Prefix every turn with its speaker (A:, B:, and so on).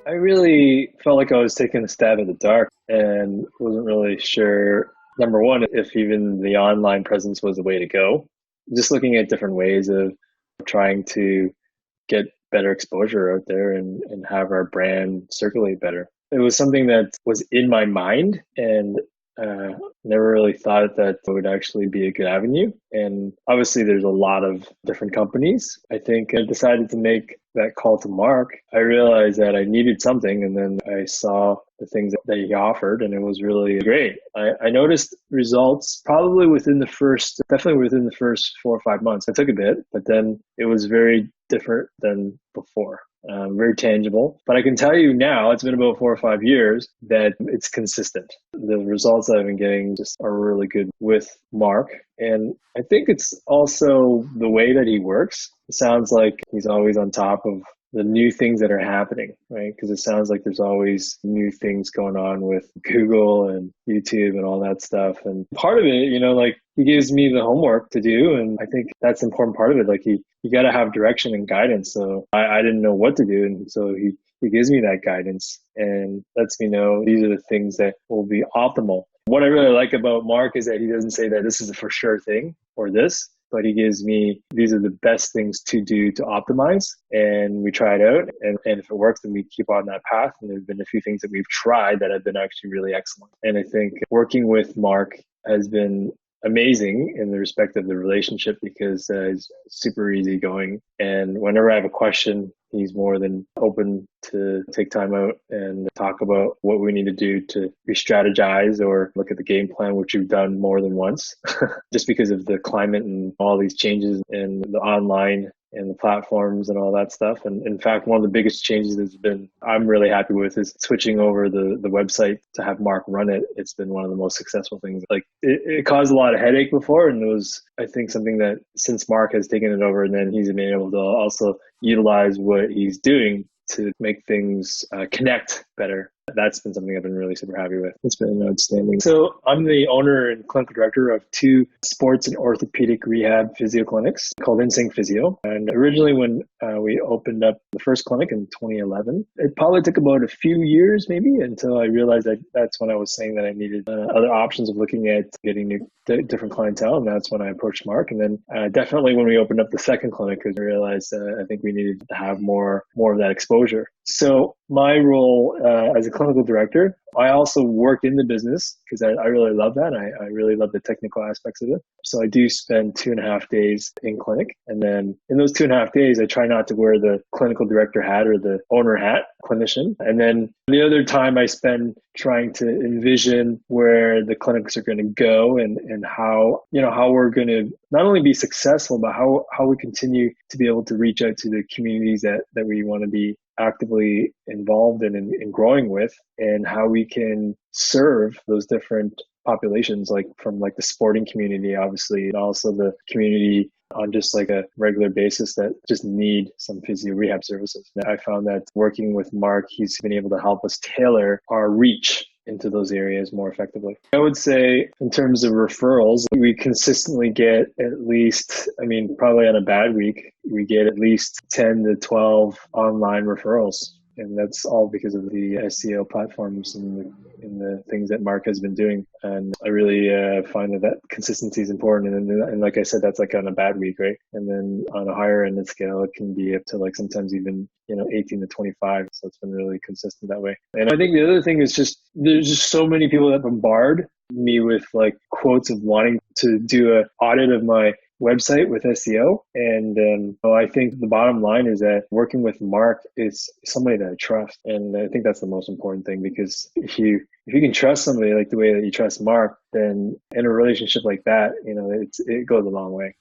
A: I really felt like I was taking a stab in the dark and wasn't really sure, number one, if even the online presence was the way to go. Just looking at different ways of trying to get better exposure out there and have our brand circulate better. It was something that was in my mind and never really thought that it would actually be a good avenue. And obviously, there's a lot of different companies. I think I decided to make that call to Mark. I realized that I needed something, and then I saw the things that he offered, and it was really great. I noticed results probably definitely within the first 4 or 5 months. It took a bit, but then it was very different than before. Very tangible. But I can tell you now, it's been about 4 or 5 years, that it's consistent. The results I've been getting just are really good with Mark. And I think it's also the way that he works. It sounds like he's always on top of the new things that are happening, right? Because it sounds like there's always new things going on with Google and YouTube and all that stuff. And part of it, like he gives me the homework to do. And I think that's an important part of it. Like you got to have direction and guidance. So I didn't know what to do. And so he gives me that guidance and lets me know these are the things that will be optimal. What I really like about Mark is that he doesn't say that this is a for sure thing or this, but he gives me, these are the best things to do to optimize. And we try it out. And if it works, then we keep on that path. And there's been a few things that we've tried that have been actually really excellent. And I think working with Mark has been amazing in the respect of the relationship because he's super easygoing. And whenever I have a question, he's more than open to take time out and talk about what we need to do to re-strategize or look at the game plan, which we've done more than once, just because of the climate and all these changes in the online and the platforms and all that stuff. And in fact, one of the biggest changes I'm really happy with is switching over the website to have Mark run it. It's been one of the most successful things. Like it caused a lot of headache before. And it was, I think, something that since Mark has taken it over and then he's been able to also utilize what he's doing to make things connect better. That's been something I've been really super happy with. It's been outstanding. So I'm the owner and clinical director of 2 sports and orthopedic rehab physio clinics called Insync Physio. And originally when we opened up the first clinic in 2011, it probably took about a few years maybe until I realized that that's when I was saying that I needed other options of looking at getting different clientele. And that's when I approached Mark. And then definitely when we opened up the second clinic, because I realized I think we needed to have more of that exposure. So my role as a clinical director, I also work in the business because I really love that. I really love the technical aspects of it. So I do spend 2.5 days in clinic. And then in those 2.5 days, I try not to wear the clinical director hat or the owner hat, clinician. And then the other time I spend trying to envision where the clinics are going to go and how we're going to not only be successful, but how we continue to be able to reach out to the communities that we want to be actively involved in growing with, and how we can serve those different populations, like from like the sporting community, obviously, and also the community on just like a regular basis that just need some physio rehab services. And I found that working with Mark, he's been able to help us tailor our reach into those areas more effectively. I would say in terms of referrals, we consistently get at least, probably on a bad week, we get at least 10 to 12 online referrals. And that's all because of the SEO platforms and the things that Mark has been doing. And I really find that consistency is important. And like I said, that's like on a bad week, right? And then on a higher end of scale, it can be up to like sometimes even 18 to 25. So it's been really consistent that way. And I think the other thing is there's just so many people that bombard me with like quotes of wanting to do an audit of my website with SEO. And I think the bottom line is that working with Mark is somebody that I trust. And I think that's the most important thing, because if you can trust somebody like the way that you trust Mark, then in a relationship like that, it goes a long way.